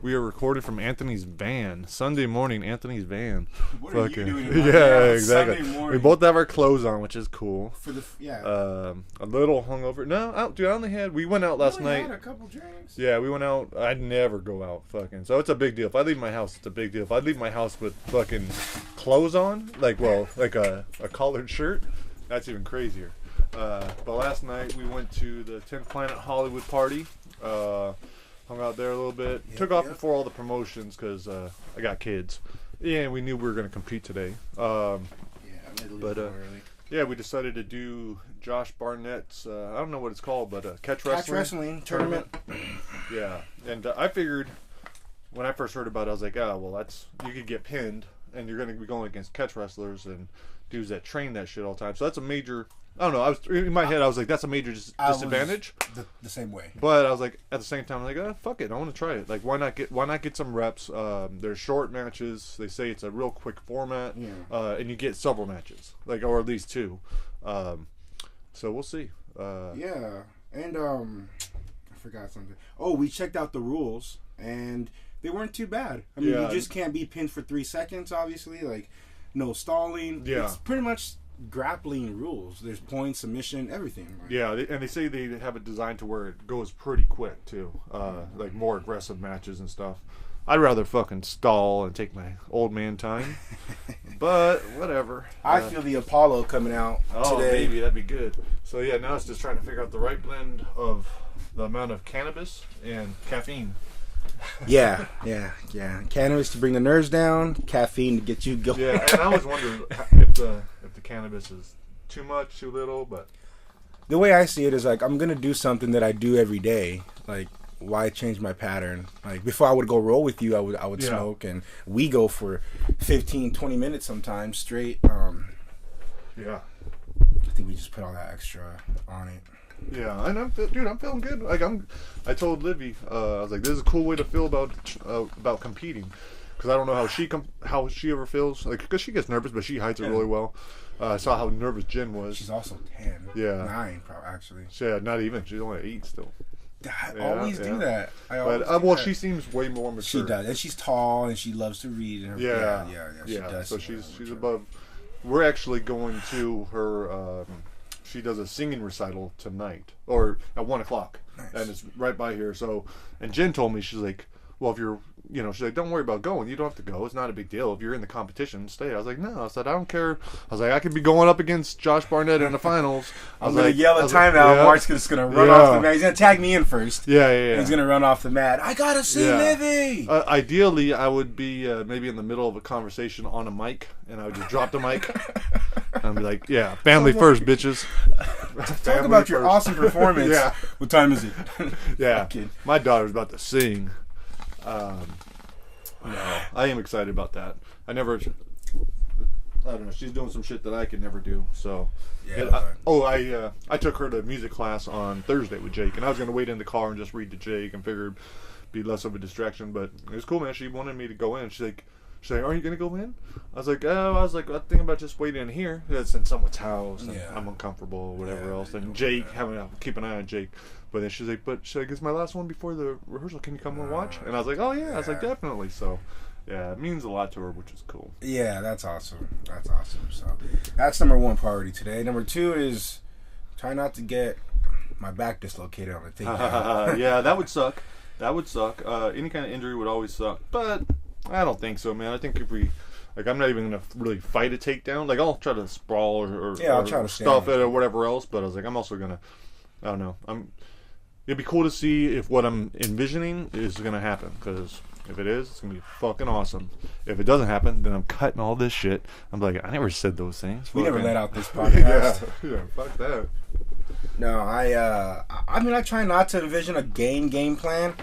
We are recording from Anthony's van. Sunday morning, Anthony's van. What are you doing? Yeah, exactly. Sunday morning? We both have our clothes on, which is cool. For the A little hungover. No, dude, I only had. We went out last night. Had a couple drinks. Yeah, we went out. I'd never go out, fucking. So it's a big deal. If I leave my house, it's a big deal. If I leave my house with fucking clothes on, like a collared shirt, that's even crazier. But last night we went to the 10th Planet Hollywood party. Hung out there a little bit. Took off before all the promotions because I got kids. Yeah, and we knew we were going to compete today. I made a little early. Yeah, we decided to do Josh Barnett's, I don't know what it's called, but catch wrestling tournament. Yeah, and I figured when I first heard about it, I was like, you could get pinned, and you're going to be going against catch wrestlers and dudes that train that shit all the time. So that's a major... I don't know. In my head, I was like, "That's a major disadvantage." The same way. But I was like, at the same time, fuck it, I want to try it. Like, why not get some reps? They're short matches. They say it's a real quick format, and you get several matches, or at least two. So we'll see. And I forgot something. Oh, we checked out the rules, and they weren't too bad. I mean, you just can't be pinned for 3 seconds. Obviously, like no stalling. Yeah, it's pretty much grappling rules. There's points, submission, everything. Right? Yeah, and they say they have it designed to where it goes pretty quick too, like more aggressive matches and stuff. I'd rather fucking stall and take my old man time, but whatever. I feel the Apollo coming out today. Oh, baby, that'd be good. So yeah, now it's just trying to figure out the right blend of the amount of cannabis and caffeine. Yeah. Cannabis to bring the nerves down, caffeine to get you going. Yeah, and I was wondering if the cannabis is too much, too little, but the way I see it is like I'm gonna do something that I do every day. Like, why change my pattern? Like before I would go roll with you, I would smoke, and we go for 15, 20 minutes sometimes straight. Yeah. I think we just put all that extra on it. Yeah, and I'm feeling good. Like I told Livy, I was like, this is a cool way to feel about competing, because I don't know how she ever feels. Like, because she gets nervous, but she hides it really well. I saw how nervous Jen was. She's also 10. Yeah. 9, probably, actually. Yeah, not even. She's only 8 still. I always do that. She seems way more mature. She does, and she's tall, and she loves to read. And she does. So she's above. We're actually going to her. She does a singing recital tonight, or at 1:00, and it's right by here. So, and Jen told me, she's like, well, if you're, she's like, don't worry about going. You don't have to go. It's not a big deal. If you're in the competition, stay. I was like, no. I said, I don't care. I was like, I could be going up against Josh Barnett in the finals. I'm going to yell a timeout. Mark's just going to run off the mat. He's going to tag me in first. Yeah. He's going to run off the mat. I got to see Livy. Ideally, I would be maybe in the middle of a conversation on a mic, and I would just drop the mic. I'd be like, family first, bitches. Talk about your awesome performance. Yeah. What time is it? Yeah. My daughter's about to sing. No, I am excited about that. I don't know. She's doing some shit that I could never do. So, I took her to music class on Thursday with Jake, and I was gonna wait in the car and just read to Jake and figured it'd be less of a distraction. But it was cool, man. She wanted me to go in. She's like, are you gonna go in? I was like, I'm thinking about just waiting in here. It's in someone's house, and I'm uncomfortable, or whatever else. And Jake, keep an eye on Jake. But then she's like, it's my last one before the rehearsal. Can you come and watch? And I was like, oh yeah. I was like, definitely. So, yeah, it means a lot to her, which is cool. Yeah, that's awesome. So that's number 1 priority today. Number 2 is try not to get my back dislocated on the thing. Yeah, that would suck. Any kind of injury would always suck. But I don't think so, man. I think if we... I'm not even going to really fight a takedown. Like, I'll try to sprawl or I'll try to stuff it or whatever else. But I was like, I'm also going to... I don't know. It'd be cool to see if what I'm envisioning is going to happen, because if it is, it's going to be fucking awesome. If it doesn't happen, then I'm cutting all this shit. I'm like, I never said those things. We never let out this podcast. yeah, fuck that. No, I try not to envision a game plan.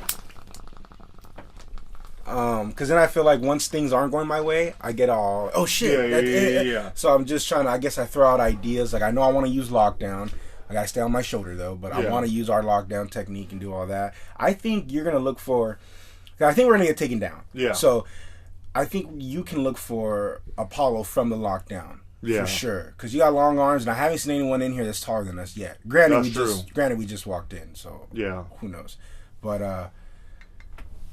Because then I feel like once things aren't going my way, I get all, oh shit. Yeah. So I'm just trying to, I guess I throw out ideas. Like, I know I want to use lockdown. I gotta stay on my shoulder though, but I want to use our lockdown technique and do all that. I think you're gonna look for. I think we're gonna get taken down. Yeah. So I think you can look for Apollo from the lockdown. Yeah. For sure, because you got long arms, and I haven't seen anyone in here that's taller than us yet. Granted, we just walked in, so yeah. Who knows? But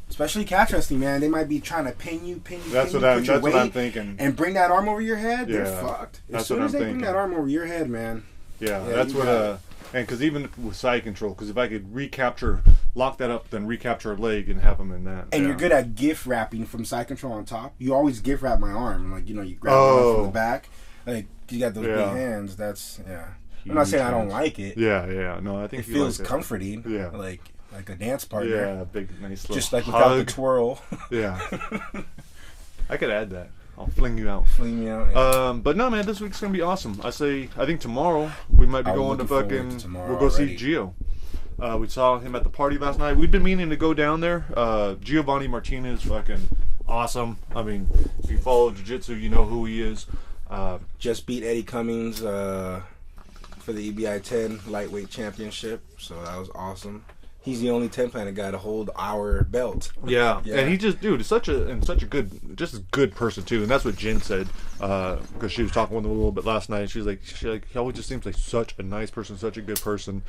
Especially catch wrestling, man. They might be trying to pin you, That's what I'm thinking. And bring that arm over your head, Yeah. they're fucked. That's As soon what as I'm they thinking. bring that arm over your head, man. Yeah, that's what. And because even with side control, because if I could lock that up, then recapture a leg and have them in that. And you're good at gift wrapping from side control on top. You always gift wrap my arm, like you grab it from the back, like you got those big hands. That's I'm not saying I don't like it. Yeah. No, I think it feels comforting. Yeah, like a dance partner. Yeah, big nice little just like hug. without the twirl. Yeah, I could add that. I'll fling you out. Fling me out. Yeah. But no, man, this week's gonna be awesome. I think tomorrow we might be going to fucking. We'll go see Gio. We saw him at the party last night. We've been meaning to go down there. Giovanni Martinez, fucking awesome. I mean, if you follow jiu-jitsu, you know who he is. Just beat Eddie Cummings for the EBI 10 lightweight championship, so that was awesome. He's the only 10-planet guy to hold our belt. Yeah. And he just, dude, is such a good person too, and that's what Jen said because she was talking with him a little bit last night. She always just seems like such a nice person, such a good person,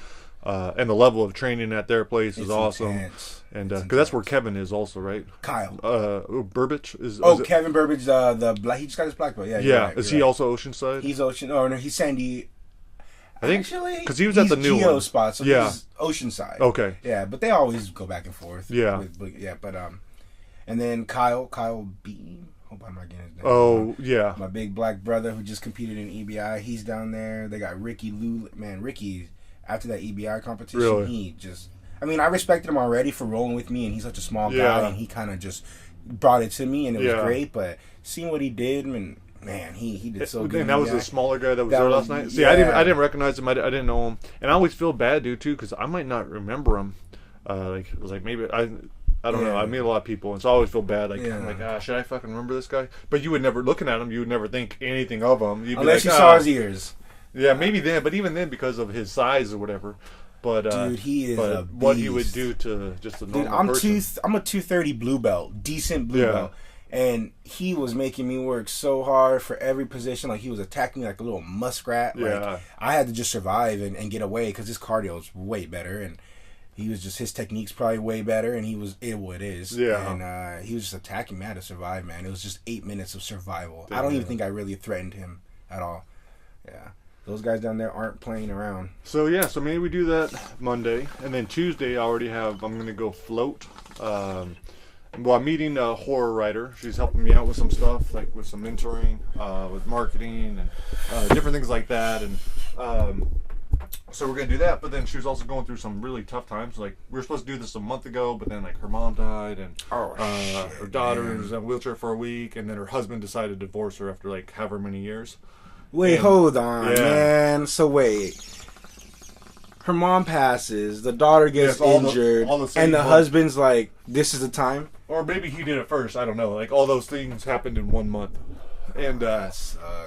and the level of training at their place is awesome. Intense. And because that's where Kevin is also, right? Kyle. Burbage is. Kevin Burbage, the black. He just got his black belt. Yeah. Yeah. Is he also Oceanside? He's Ocean. Oh no, he's Sandy. I think actually because he was at the new Geo one spot, so he's Oceanside. Okay. Yeah, but they always go back and forth. Yeah. And then Kyle Beam. Hope I'm not getting his name. Oh yeah. My big black brother who just competed in EBI. He's down there. They got Ricky Lou. Man, Ricky after that EBI competition, really? He just. I mean, I respected him already for rolling with me, and he's such a small guy, and he kind of just brought it to me, and it was great. But seeing what he did, and man, he did so good. And that was the smaller guy that was there last night. See, I didn't recognize him. I didn't know him, and I always feel bad, dude, too, because I might not remember him. Maybe I don't know. I meet a lot of people, and so I always feel bad. I'm like, should I fucking remember this guy? But you would never, looking at him, you would never think anything of him. You'd Unless you saw his ears. Yeah, maybe then, but even then, because of his size or whatever. But dude, he is a beast. What he would do to just a normal person. I'm a 230 blue belt, decent blue belt. And he was making me work so hard for every position. Like, he was attacking me like a little muskrat. Like, I had to just survive and get away because his cardio is way better. And he was just, his technique's probably way better. And he was, it is. Yeah. And he was just attacking me. I had to survive, man. It was just 8 minutes of survival. I don't even think I really threatened him at all. Yeah. Those guys down there aren't playing around. So maybe we do that Monday. And then Tuesday I'm going to go float. Well, I'm meeting a horror writer. She's helping me out with some stuff, like with some mentoring, with marketing, and different things like that. And so we're going to do that. But then she was also going through some really tough times. Like, we were supposed to do this a month ago, but then, like, her mom died, and her daughter was in a wheelchair for a week, and then her husband decided to divorce her after, like, however many years. Wait, hold on, man. So, wait. Her mom passes, the daughter gets injured, and the husband's like, this is the time? Or maybe he did it first. I don't know. Like, all those things happened in 1 month. And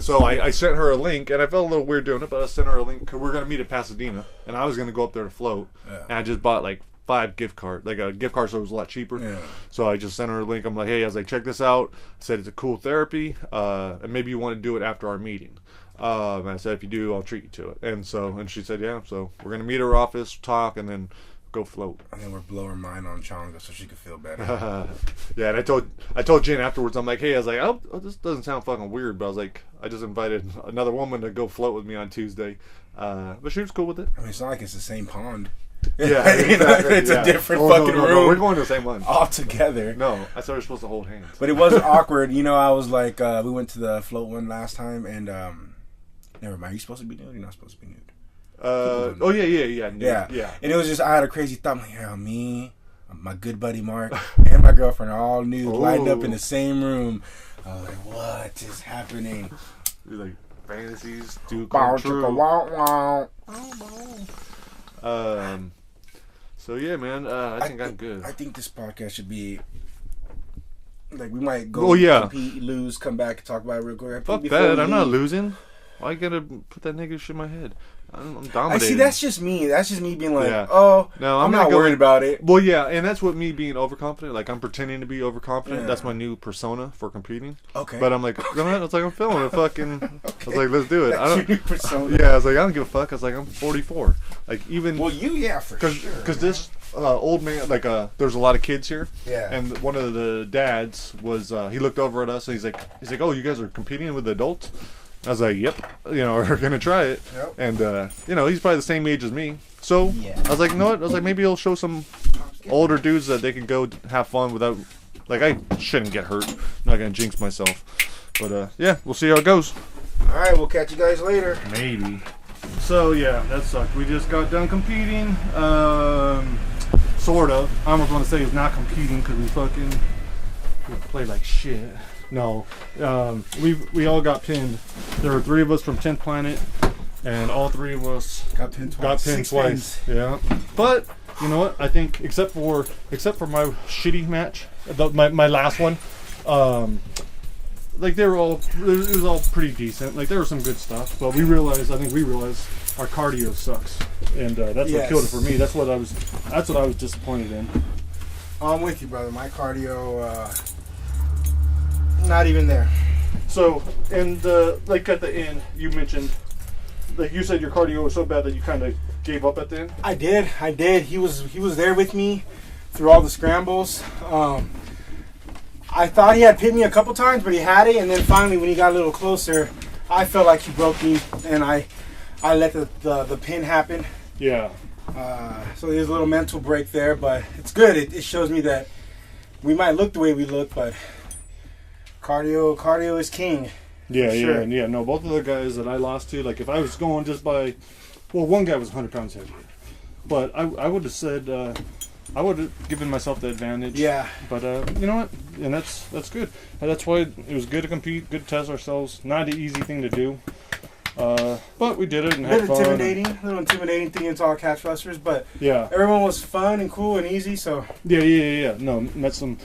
so I sent her a link, and I felt a little weird doing it, but I sent her a link because we're going to meet at Pasadena, and I was going to go up there to float. Yeah. And I just bought, like, 5 gift cards, like a gift card, so it was a lot cheaper. Yeah. So I just sent her a link. I'm like, hey, I was like, check this out. I said it's a cool therapy, and maybe you want to do it after our meeting. And I said, if you do, I'll treat you to it. And she said, yeah. So we're going to meet her office, talk, and then go float. And then we're blowing her mind on Chonga so she could feel better. Yeah, and I told Jen afterwards, I'm like, hey, I was like, oh, this doesn't sound fucking weird, but I was like, I just invited another woman to go float with me on Tuesday. But she was cool with it. I mean, it's not like it's the same pond. Yeah, exactly. It's a different fucking room. No, we're going to the same one. All together. No, I thought we were supposed to hold hands. But it wasn't awkward. You know, I was like, we went to the float one last time, and never mind. Are you supposed to be nude? You're not supposed to be nude. Yeah. And it was just, I had a crazy thought. I'm like, yeah, me, my good buddy Mark, and my girlfriend are all nude, lined up in the same room. I was like, what is happening? You're like, fantasies do come true. So yeah, man, I think I'm good. I think this podcast should be like, we might go compete, lose, come back, and talk about it real quick. Fuck that, I'm not losing. Why you gotta put that negative shit in my head? I'm dominating. I see, that's just me. That's just me being like, no, I'm not worried about it. Well, yeah, and that's what me being overconfident. Like, I'm pretending to be overconfident. Yeah. That's my new persona for competing. Okay. But I'm like, it's like I'm feeling it. Fucking. Okay. I was like, let's do it. That's your new persona. Yeah, I was like, I don't give a fuck. I was like, I'm 44. Like, even. Well, for sure. Because this old man, like there's a lot of kids here. Yeah. And one of the dads was he looked over at us and he's like, oh, you guys are competing with adults? I was like, yep, we're gonna try it. Yep. And he's probably the same age as me. So I was like, you know what? I was like, maybe he'll show some older dudes that they can go have fun without, like, I shouldn't get hurt. I'm not gonna jinx myself. But yeah, we'll see how it goes. All right, we'll catch you guys later. Maybe. So yeah, that sucked. We just got done competing. Sort of. I almost want to say it's not competing because we play like shit. No, we all got pinned. There were 3 of us from 10th Planet, and all 3 of us got pinned twice. Yeah, but you know what? I think except for my shitty match, my last one, like it was all pretty decent. Like there was some good stuff, but I think we realized our cardio sucks, and that's what killed it for me. That's what I was disappointed in. I'm with you, brother. My cardio, not even there. So, and like at the end, you mentioned, like you said, your cardio was so bad that you kind of gave up at the end. I did. He was there with me through all the scrambles. I thought he had pinned me a couple times, but he had it, and then finally, when he got a little closer, I felt like he broke me, and I let the pin happen. Yeah. So there's a little mental break there, but it's good. It shows me that we might look the way we look, but cardio is king. Yeah, sure. Yeah. No, both of the guys that I lost to, like if I was going just by, well, one guy was 100 pounds heavier, but I would have said I would have given myself the advantage. Yeah. But you know what? And that's good. And that's why it was good to compete, good to test ourselves. Not an easy thing to do. But we did it and had fun. A little intimidating thing into our catch wrestlers, but yeah, everyone was fun and cool and easy. So yeah. No, met some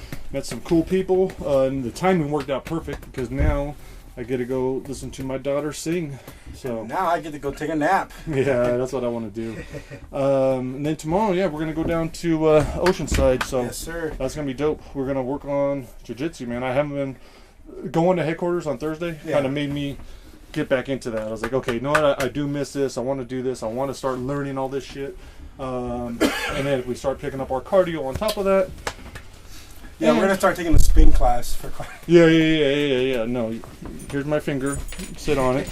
cool people, and the timing worked out perfect because now I get to go listen to my daughter sing. So now I get to go take a nap. Yeah, that's what I want to do. And then tomorrow, we're gonna go down to Oceanside. So yes, sir. That's gonna be dope. We're gonna work on jiu-jitsu, man. I haven't been going to headquarters on Thursday. Yeah. Kind of made me get back into that. I was like, okay, you know what? I do miss this. I want to do this. I want to start learning all this shit. And then if we start picking up our cardio on top of that. Yeah, we're going to start taking the spin class for cardio. Yeah. No, here's my finger. Sit on it.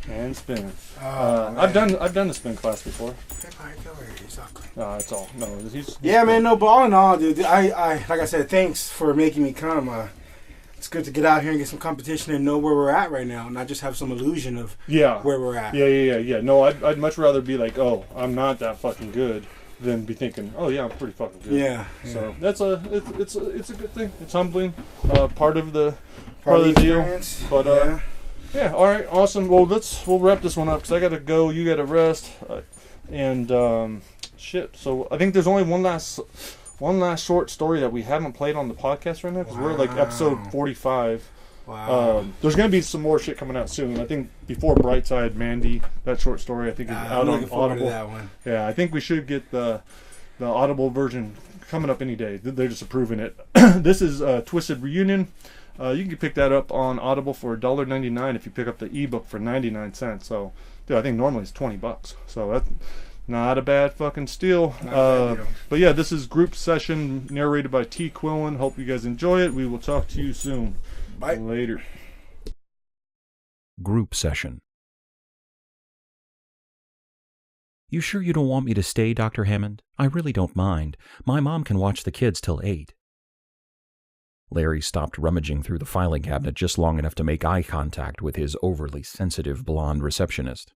And spin. I've done the spin class before. It's all. No, he's man, no, but all in all, dude, I like I said, thanks for making me come. It's good to get out here and get some competition and know where we're at right now, and not just have some illusion of where we're at. Yeah. No, I'd much rather be like, oh, I'm not that fucking good, than be thinking, oh yeah, I'm pretty fucking good. Yeah. So that's it's a good thing. It's humbling, part of the deal. But yeah. All right, awesome. Well, we'll wrap this one up because I gotta go. You gotta rest, and shit. So I think there's only one last short story that we haven't played on the podcast right now because we're like episode 45. Wow. There's going to be some more shit coming out soon. I think before Brightside, Mandy, that short story, I think is out on Audible. To that one. Yeah, I think we should get the Audible version coming up any day. They're just approving it. This is Twisted Reunion. You can pick that up on Audible for $1.99 if you pick up the ebook for 99 cents. So, dude, I think normally it's $20. So that's not a bad fucking steal. But yeah, this is Group Session, narrated by T. Quillen. Hope you guys enjoy it. We will talk to you soon. Bye. Later. Group Session. You sure you don't want me to stay, Dr. Hammond? I really don't mind. My mom can watch the kids till 8. Larry stopped rummaging through the filing cabinet just long enough to make eye contact with his overly sensitive blonde receptionist.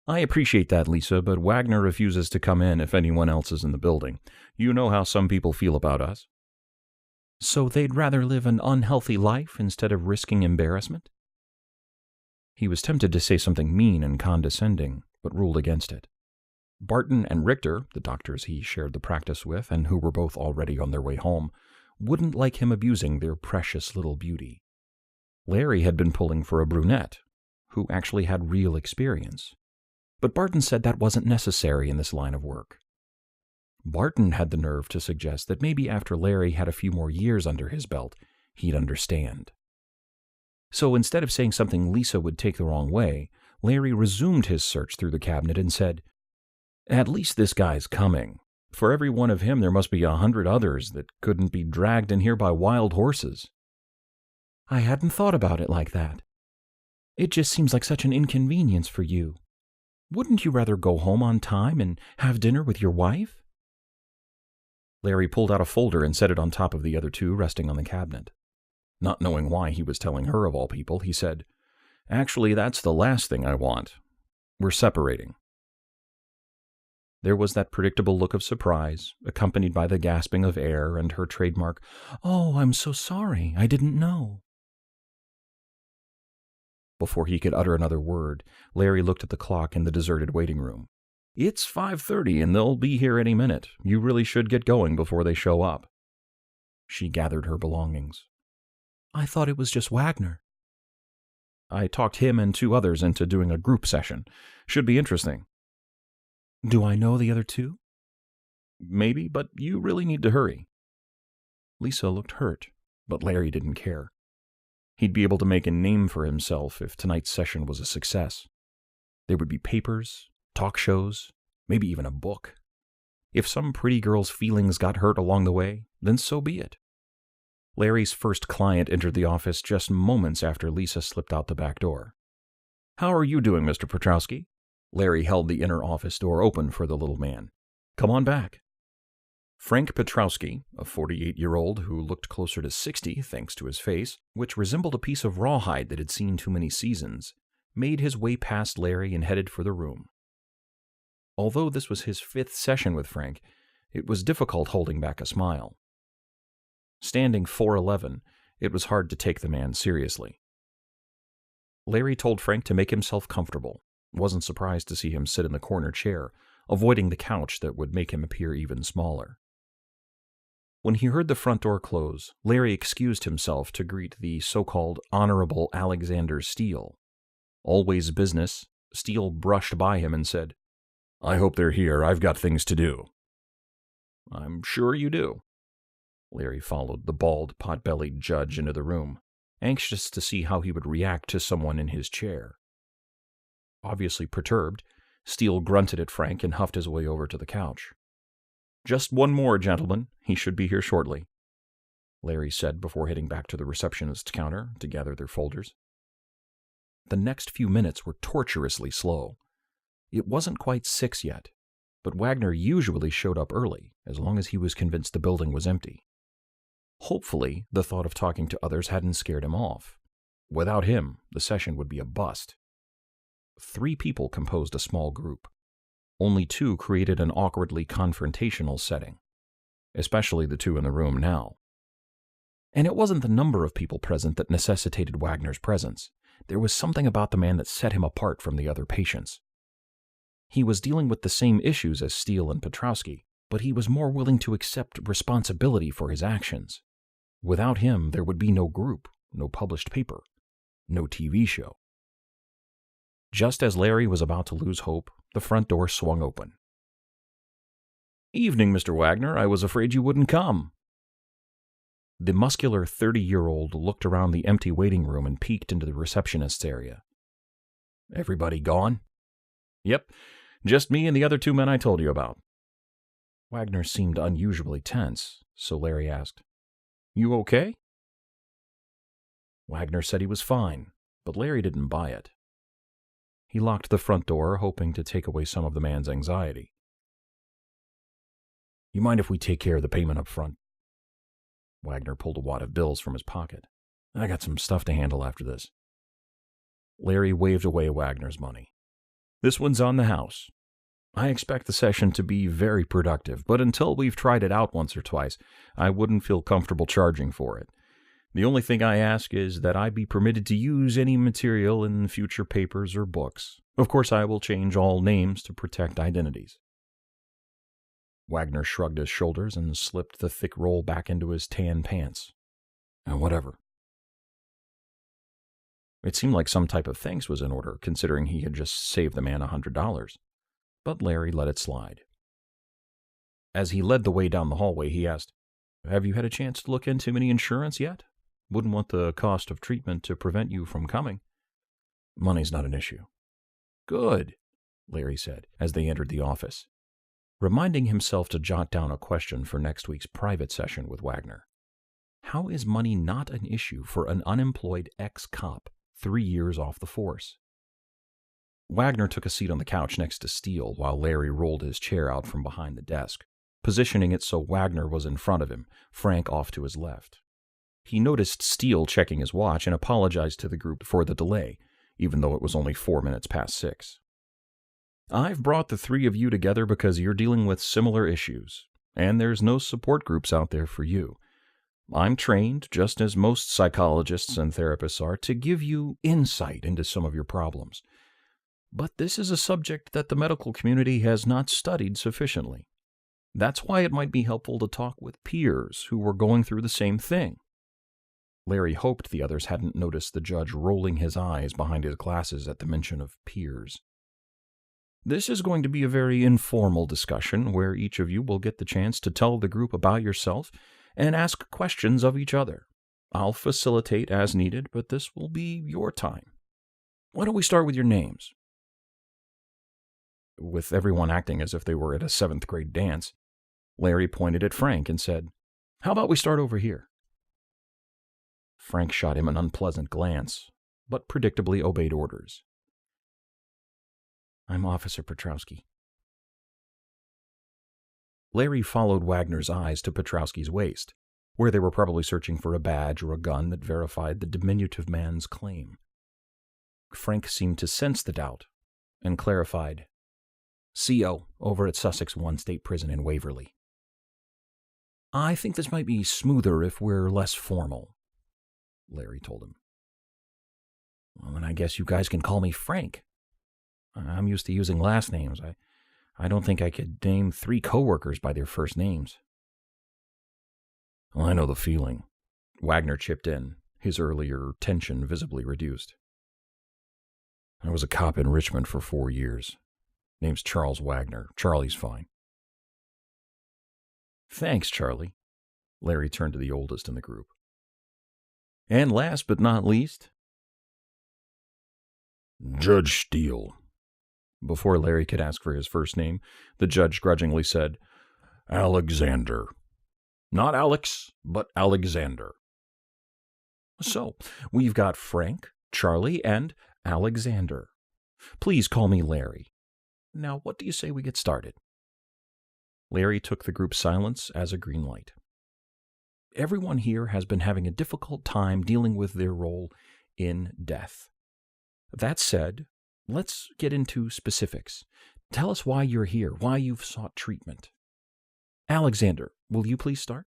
I appreciate that, Lisa, but Wagner refuses to come in if anyone else is in the building. You know how some people feel about us. So they'd rather live an unhealthy life instead of risking embarrassment? He was tempted to say something mean and condescending, but ruled against it. Barton and Richter, the doctors he shared the practice with and who were both already on their way home, wouldn't like him abusing their precious little beauty. Larry had been pulling for a brunette, who actually had real experience. But Barton said that wasn't necessary in this line of work. Barton had the nerve to suggest that maybe after Larry had a few more years under his belt, he'd understand. So instead of saying something Lisa would take the wrong way, Larry resumed his search through the cabinet and said, "At least this guy's coming. For every one of him, there must be 100 others that couldn't be dragged in here by wild horses. I hadn't thought about it like that. It just seems like such an inconvenience for you. Wouldn't you rather go home on time and have dinner with your wife? Larry pulled out a folder and set it on top of the other two resting on the cabinet. Not knowing why he was telling her of all people, he said, Actually, that's the last thing I want. We're separating. There was that predictable look of surprise, accompanied by the gasping of air and her trademark, Oh, I'm so sorry, I didn't know. Before he could utter another word, Larry looked at the clock in the deserted waiting room. It's 5:30 and they'll be here any minute. You really should get going before they show up. She gathered her belongings. I thought it was just Wagner. I talked him and 2 others into doing a group session. Should be interesting. Do I know the other 2? Maybe, but you really need to hurry. Lisa looked hurt, but Larry didn't care. He'd be able to make a name for himself if tonight's session was a success. There would be papers, talk shows, maybe even a book. If some pretty girl's feelings got hurt along the way, then so be it. Larry's first client entered the office just moments after Lisa slipped out the back door. How are you doing, Mr. Petrowski? Larry held the inner office door open for the little man. Come on back. Frank Petrowski, a 48-year-old who looked closer to 60 thanks to his face, which resembled a piece of rawhide that had seen too many seasons, made his way past Larry and headed for the room. Although this was his 5th session with Frank, it was difficult holding back a smile. Standing 4'11", it was hard to take the man seriously. Larry told Frank to make himself comfortable, wasn't surprised to see him sit in the corner chair, avoiding the couch that would make him appear even smaller. When he heard the front door close, Larry excused himself to greet the so-called Honorable Alexander Steele. Always business, Steele brushed by him and said, I hope they're here. I've got things to do. I'm sure you do. Larry followed the bald, pot-bellied judge into the room, anxious to see how he would react to someone in his chair. Obviously perturbed, Steele grunted at Frank and huffed his way over to the couch. Just one more, gentlemen. He should be here shortly, Larry said before heading back to the receptionist's counter to gather their folders. The next few minutes were torturously slow. It wasn't quite 6 yet, but Wagner usually showed up early, as long as he was convinced the building was empty. Hopefully, the thought of talking to others hadn't scared him off. Without him, the session would be a bust. 3 people composed a small group. Only 2 created an awkwardly confrontational setting, especially the 2 in the room now. And it wasn't the number of people present that necessitated Wagner's presence. There was something about the man that set him apart from the other patients. He was dealing with the same issues as Steele and Petrowski, but he was more willing to accept responsibility for his actions. Without him, there would be no group, no published paper, no TV show. Just as Larry was about to lose hope, the front door swung open. Evening, Mr. Wagner. I was afraid you wouldn't come. The muscular 30-year-old looked around the empty waiting room and peeked into the receptionist's area. Everybody gone? Yep, just me and the other 2 men I told you about. Wagner seemed unusually tense, so Larry asked, You okay? Wagner said he was fine, but Larry didn't buy it. He locked the front door, hoping to take away some of the man's anxiety. You mind if we take care of the payment up front? Wagner pulled a wad of bills from his pocket. I got some stuff to handle after this. Larry waved away Wagner's money. This one's on the house. I expect the session to be very productive, but until we've tried it out once or twice, I wouldn't feel comfortable charging for it. The only thing I ask is that I be permitted to use any material in future papers or books. Of course, I will change all names to protect identities. Wagner shrugged his shoulders and slipped the thick roll back into his tan pants. Whatever. It seemed like some type of thanks was in order, considering he had just saved the man $100. But Larry let it slide. As he led the way down the hallway, he asked, Have you had a chance to look into any insurance yet? Wouldn't want the cost of treatment to prevent you from coming. Money's not an issue. Good, Larry said, as they entered the office. reminding himself to jot down a question for next week's private session with Wagner. How is money not an issue for an unemployed ex-cop 3 years off the force? Wagner took a seat on the couch next to Steele while Larry rolled his chair out from behind the desk, positioning it so Wagner was in front of him, Frank off to his left. He noticed Steele checking his watch and apologized to the group for the delay, even though it was only 4 minutes past 6. I've brought the three of you together because you're dealing with similar issues, and there's no support groups out there for you. I'm trained, just as most psychologists and therapists are, to give you insight into some of your problems. But this is a subject that the medical community has not studied sufficiently. That's why it might be helpful to talk with peers who were going through the same thing. Larry hoped the others hadn't noticed the judge rolling his eyes behind his glasses at the mention of peers. This is going to be a very informal discussion where each of you will get the chance to tell the group about yourself and ask questions of each other. I'll facilitate as needed, but this will be your time. Why don't we start with your names? With everyone acting as if they were at a 7th grade dance, Larry pointed at Frank and said, "How about we start over here?" Frank shot him an unpleasant glance, but predictably obeyed orders. "I'm Officer Petrowski." Larry followed Wagner's eyes to Petrowski's waist, where they were probably searching for a badge or a gun that verified the diminutive man's claim. Frank seemed to sense the doubt and clarified, "CO over at Sussex 1 State Prison in Waverly." "I think this might be smoother if we're less formal," Larry told him. "Well, then I guess you guys can call me Frank. I'm used to using last names. I don't think I could name 3 coworkers by their first names." "Well, I know the feeling," Wagner chipped in, his earlier tension visibly reduced. "I was a cop in Richmond for 4 years. Name's Charles Wagner. Charlie's fine." "Thanks, Charlie." Larry turned to the oldest in the group. "And last but not least..." "Judge Steele." Before Larry could ask for his first name, the judge grudgingly said, "Alexander. Not Alex, but Alexander." "So, we've got Frank, Charlie, and Alexander. Please call me Larry. Now, what do you say we get started?" Larry took the group's silence as a green light. Everyone here has been having a difficult time dealing with their role in death. That said, let's get into specifics. Tell us why you're here, why you've sought treatment. Alexander, will you please start?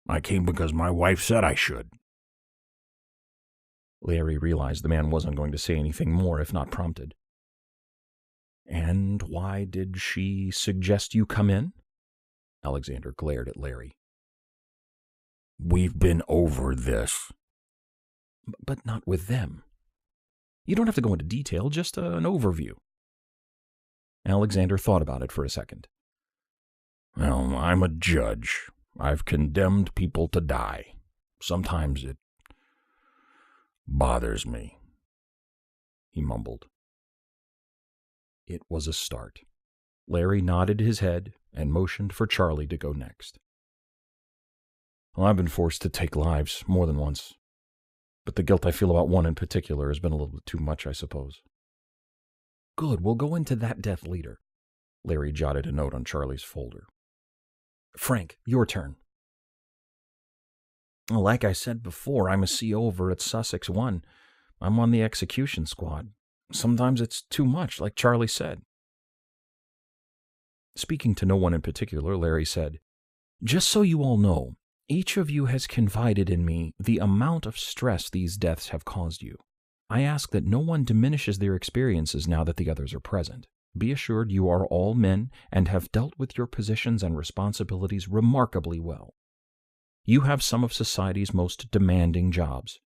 "I came because my wife said I should." Larry realized the man wasn't going to say anything more if not prompted. "And why did she suggest you come in?" Alexander glared at Larry. "We've been over this." "But not with them. You don't have to go into detail, just an overview." Alexander thought about it for a second. "Well, I'm a judge. I've condemned people to die. Sometimes it bothers me," he mumbled. It was a start. Larry nodded his head and motioned for Charlie to go next. "Well, I've been forced to take lives more than once, but the guilt I feel about one in particular has been a little bit too much, I suppose." "Good, we'll go into that death later." Larry jotted a note on Charlie's folder. "Frank, your turn." "Like I said before, I'm a CO over at Sussex 1. I'm on the execution squad. Sometimes it's too much, like Charlie said." Speaking to no one in particular, Larry said, "Just so you all know, each of you has confided in me the amount of stress these deaths have caused you. I ask that no one diminishes their experiences now that the others are present. Be assured you are all men and have dealt with your positions and responsibilities remarkably well. You have some of society's most demanding jobs,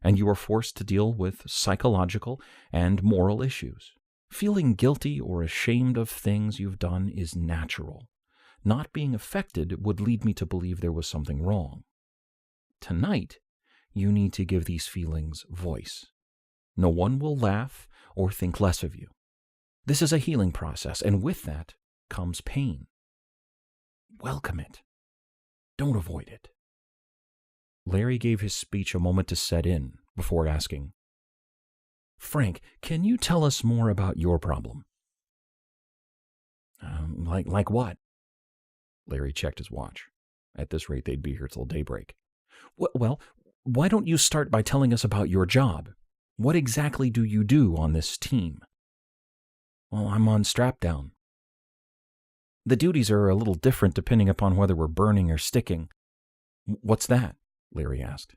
and you are forced to deal with psychological and moral issues. Feeling guilty or ashamed of things you've done is natural. Not being affected would lead me to believe there was something wrong. Tonight, you need to give these feelings voice. No one will laugh or think less of you. This is a healing process, and with that, comes pain. Welcome it. Don't avoid it. Larry gave his speech a moment to set in before asking, Frank, can you tell us more about your problem? Like what? Larry checked his watch. At this rate, they'd be here till daybreak. Well, why don't you start by telling us about your job? What exactly do you do on this team? Well, I'm on strap down. The duties are a little different depending upon whether we're burning or sticking. What's that? Larry asked.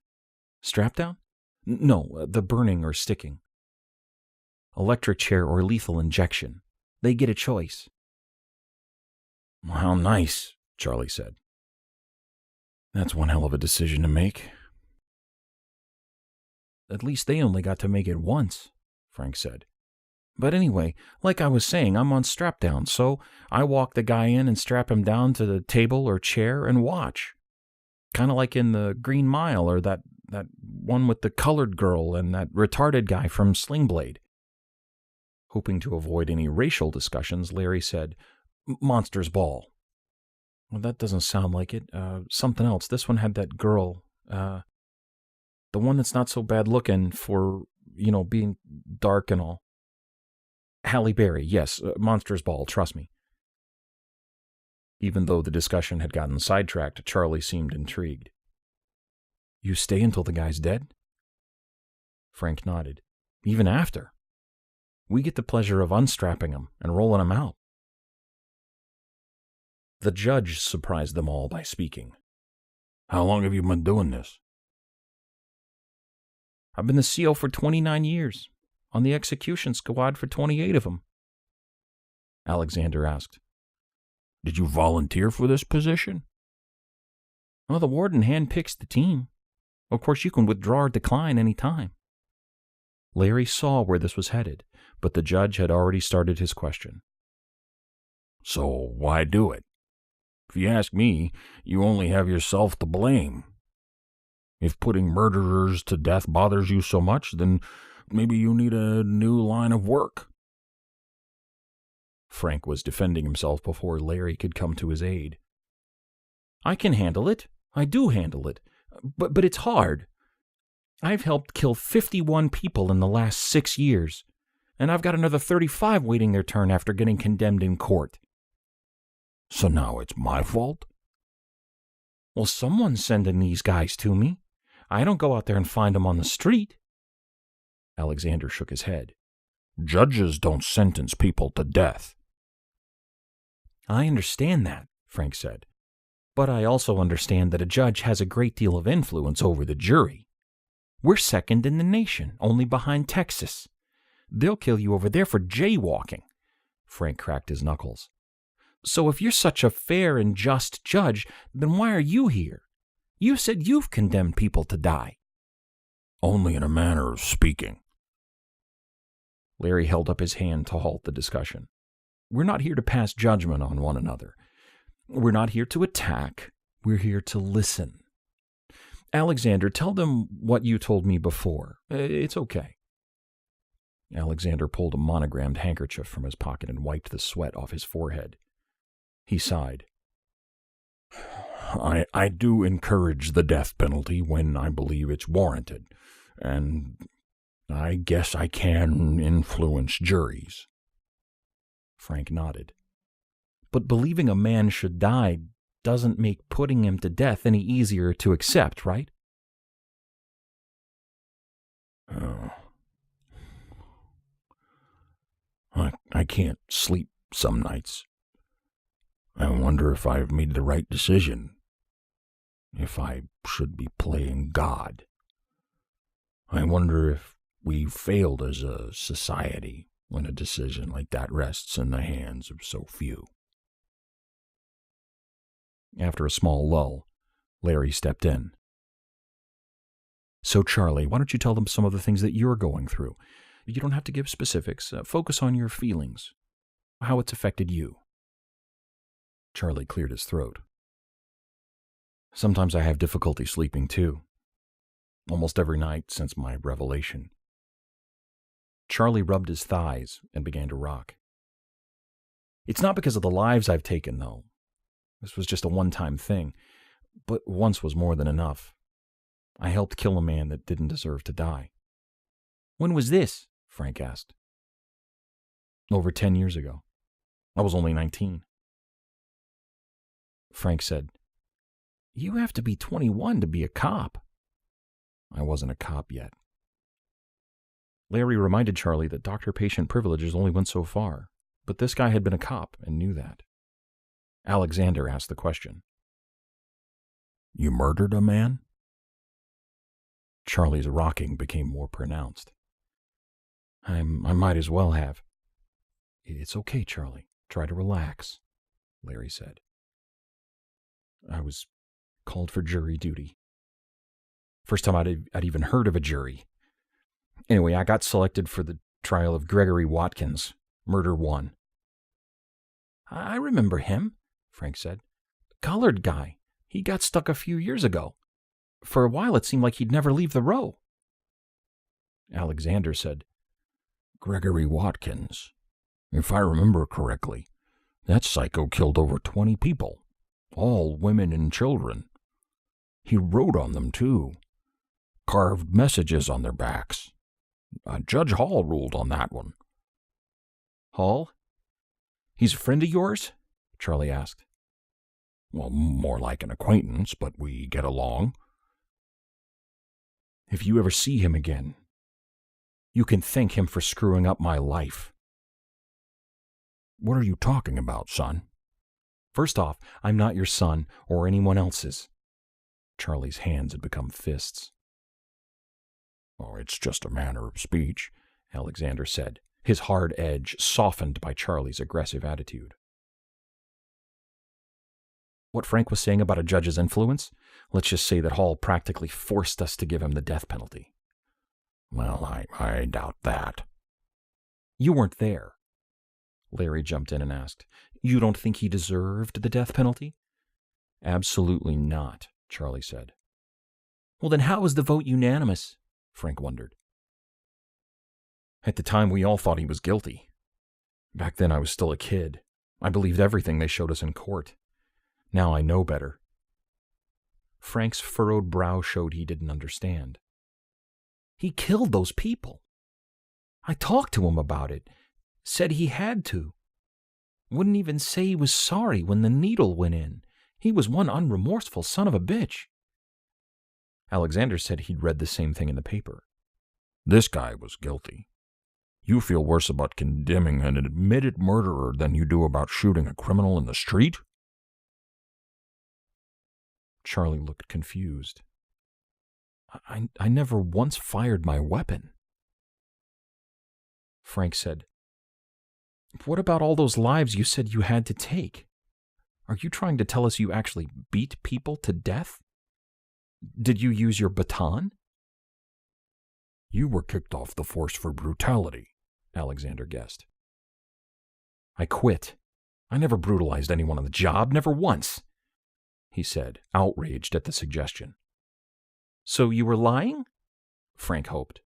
Strap down? No, the burning or sticking. Electric chair or lethal injection. They get a choice. How nice, Charlie said. That's one hell of a decision to make. At least they only got to make it once, Frank said. But anyway, like I was saying, I'm on strap down, so I walk the guy in and strap him down to the table or chair and watch. Kind of like in the Green Mile or that one with the colored girl and that retarded guy from Sling Blade. Hoping to avoid any racial discussions, Larry said, Monsters Ball. Well, that doesn't sound like it. Something else. This one had that girl, the one that's not so bad looking for, being dark and all. Halle Berry, yes, Monsters Ball, trust me. Even though the discussion had gotten sidetracked, Charlie seemed intrigued. You stay until the guy's dead? Frank nodded. Even after? We get the pleasure of unstrapping him and rolling him out. The judge surprised them all by speaking. How long have you been doing this? I've been the CO for 29 years, on the execution squad for 28 of them. Alexander asked, Did you volunteer for this position? Well, the warden handpicks the team. Of course, you can withdraw or decline any time. Larry saw where this was headed, but the judge had already started his question. So why do it? If you ask me, you only have yourself to blame. If putting murderers to death bothers you so much, then maybe you need a new line of work. Frank was defending himself before Larry could come to his aid. I can handle it. I do handle it. But it's hard. I've helped kill 51 people in the last 6 years, and I've got another 35 waiting their turn after getting condemned in court. So now it's my fault? Well, someone's sending these guys to me. I don't go out there and find them on the street. Alexander shook his head. Judges don't sentence people to death. I understand that, Frank said. But I also understand that a judge has a great deal of influence over the jury. We're second in the nation, only behind Texas. They'll kill you over there for jaywalking. Frank cracked his knuckles. So if you're such a fair and just judge, then why are you here? You said you've condemned people to die. Only in a manner of speaking. Larry held up his hand to halt the discussion. We're not here to pass judgment on one another. We're not here to attack. We're here to listen. Alexander, tell them what you told me before. It's okay. Alexander pulled a monogrammed handkerchief from his pocket and wiped the sweat off his forehead. He sighed. I do encourage the death penalty when I believe it's warranted, and I guess I can influence juries. Frank nodded. But believing a man should die doesn't make putting him to death any easier to accept, right? I can't sleep some nights. I wonder if I've made the right decision. If I should be playing God. I wonder if we've failed as a society when a decision like that rests in the hands of so few. After a small lull, Larry stepped in. So, Charlie, why don't you tell them some of the things that you're going through? You don't have to give specifics. Focus on your feelings, how it's affected you. Charlie cleared his throat. Sometimes I have difficulty sleeping, too. Almost every night since my revelation. Charlie rubbed his thighs and began to rock. It's not because of the lives I've taken, though. This was just a one-time thing. But once was more than enough. I helped kill a man that didn't deserve to die. When was this? Frank asked. Over 10 years ago. I was only 19. Frank said, You have to be 21 to be a cop. I wasn't a cop yet. Larry reminded Charlie that doctor-patient privileges only went so far, but this guy had been a cop and knew that. Alexander asked the question. You murdered a man? Charlie's rocking became more pronounced. I might as well have. It's okay, Charlie. Try to relax, Larry said. I was called for jury duty. First time I'd even heard of a jury. Anyway, I got selected for the trial of Gregory Watkins, Murder 1. I remember him, Frank said. Colored guy. He got stuck a few years ago. For a while it seemed like he'd never leave the row. Alexander said, Gregory Watkins. If I remember correctly, that psycho killed over 20 people, all women and children. He wrote on them, too. Carved messages on their backs. Judge Hall ruled on that one. Hall? He's a friend of yours? Charlie asked. Well, more like an acquaintance, but we get along. If you ever see him again, you can thank him for screwing up my life. What are you talking about, son? First off, I'm not your son or anyone else's. Charlie's hands had become fists. Oh, it's just a manner of speech, Alexander said, his hard edge softened by Charlie's aggressive attitude. What Frank was saying about a judge's influence, let's just say that Hall practically forced us to give him the death penalty. Well, I doubt that. You weren't there. Larry jumped in and asked, You don't think he deserved the death penalty? Absolutely not, Charlie said. Well, then how was the vote unanimous? Frank wondered. At the time, we all thought he was guilty. Back then, I was still a kid. I believed everything they showed us in court. Now I know better. Frank's furrowed brow showed he didn't understand. He killed those people. I talked to him about it. Said he had to. Wouldn't even say he was sorry when the needle went in. He was one unremorseful son of a bitch. Alexander said he'd read the same thing in the paper. This guy was guilty. You feel worse about condemning an admitted murderer than you do about shooting a criminal in the street? Charlie looked confused. I never once fired my weapon. Frank said, What about all those lives you said you had to take? Are you trying to tell us you actually beat people to death? Did you use your baton? You were kicked off the force for brutality, Alexander guessed. I quit. I never brutalized anyone on the job, never once, he said, outraged at the suggestion. So you were lying? Frank hoped.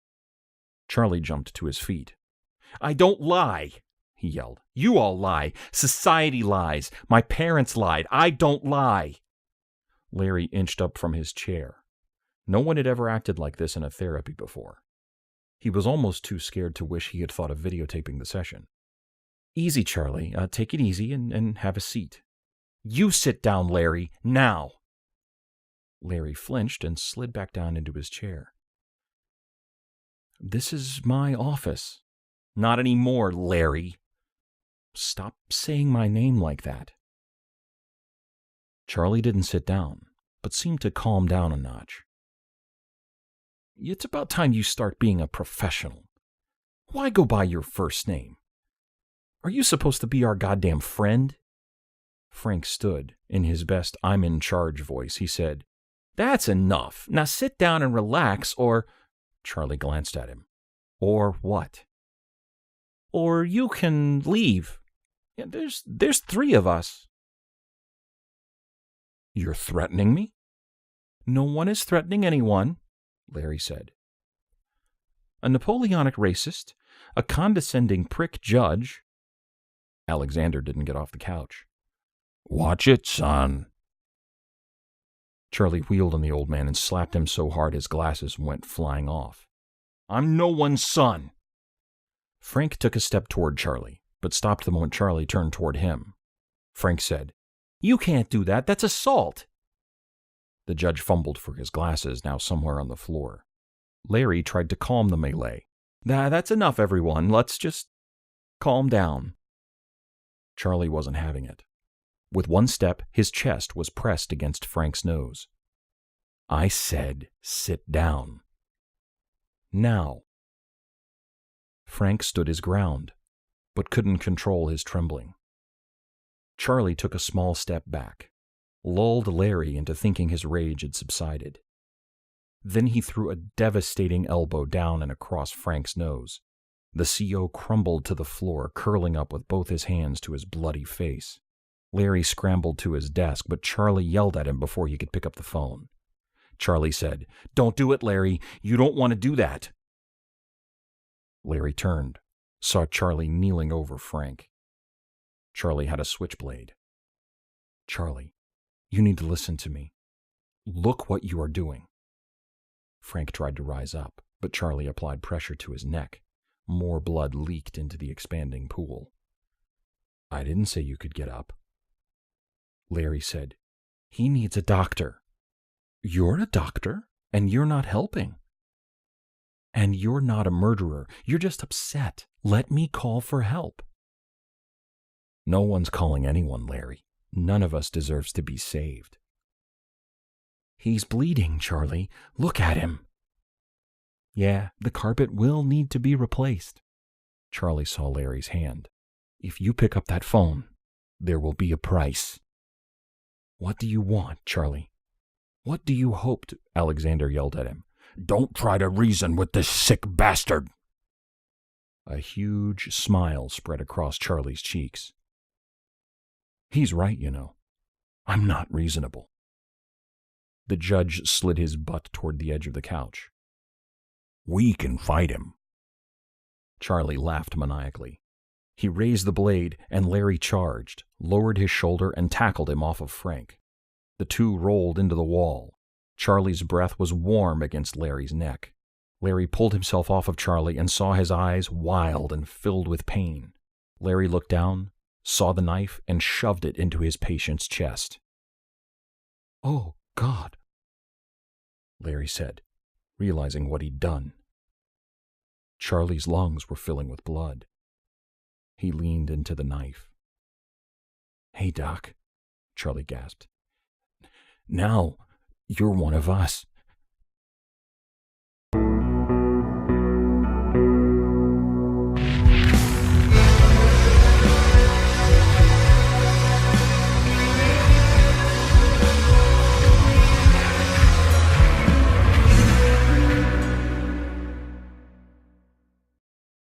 Charlie jumped to his feet. I don't lie, he yelled. You all lie. Society lies. My parents lied. I don't lie. Larry inched up from his chair. No one had ever acted like this in a therapy before. He was almost too scared to wish he had thought of videotaping the session. Easy, Charlie. Take it easy and have a seat. You sit down, Larry, now. Larry flinched and slid back down into his chair. This is my office. Not anymore, Larry. Stop saying my name like that. Charlie didn't sit down, but seemed to calm down a notch. It's about time you start being a professional. Why go by your first name? Are you supposed to be our goddamn friend? Frank stood. In his best I'm in charge voice, he said, That's enough. Now sit down and relax, or... Charlie glanced at him. Or what? Or you can leave. Yeah, there's 3 of us. You're threatening me? No one is threatening anyone, Larry said. A Napoleonic racist, a condescending prick judge. Alexander didn't get off the couch. Watch it, son. Charlie wheeled on the old man and slapped him so hard his glasses went flying off. I'm no one's son. Frank took a step toward Charlie, but stopped the moment Charlie turned toward him. Frank said, You can't do that. That's assault. The judge fumbled for his glasses, now somewhere on the floor. Larry tried to calm the melee. That's enough, everyone. Let's just calm down. Charlie wasn't having it. With one step, his chest was pressed against Frank's nose. I said, sit down. Now. Frank stood his ground, but couldn't control his trembling. Charlie took a small step back, lulled Larry into thinking his rage had subsided. Then he threw a devastating elbow down and across Frank's nose. The CO crumbled to the floor, curling up with both his hands to his bloody face. Larry scrambled to his desk, but Charlie yelled at him before he could pick up the phone. Charlie said, Don't do it, Larry. You don't want to do that. Larry turned, saw Charlie kneeling over Frank. Charlie had a switchblade. Charlie, you need to listen to me. Look what you are doing. Frank tried to rise up, but Charlie applied pressure to his neck. More blood leaked into the expanding pool. I didn't say you could get up. Larry said, He needs a doctor. You're a doctor, and you're not helping. And you're not a murderer. You're just upset. Let me call for help. No one's calling anyone, Larry. None of us deserves to be saved. He's bleeding, Charlie. Look at him. Yeah, the carpet will need to be replaced. Charlie saw Larry's hand. If you pick up that phone, there will be a price. What do you want, Charlie? What do you hope to... Alexander yelled at him. Don't try to reason with this sick bastard. A huge smile spread across Charlie's cheeks. He's right, you know. I'm not reasonable. The judge slid his butt toward the edge of the couch. We can fight him. Charlie laughed maniacally. He raised the blade, and Larry charged, lowered his shoulder, and tackled him off of Frank. The two rolled into the wall. Charlie's breath was warm against Larry's neck. Larry pulled himself off of Charlie and saw his eyes wild and filled with pain. Larry looked down, saw the knife, and shoved it into his patient's chest. Oh, God, Larry said, realizing what he'd done. Charlie's lungs were filling with blood. He leaned into the knife. Hey, Doc, Charlie gasped. Now you're one of us.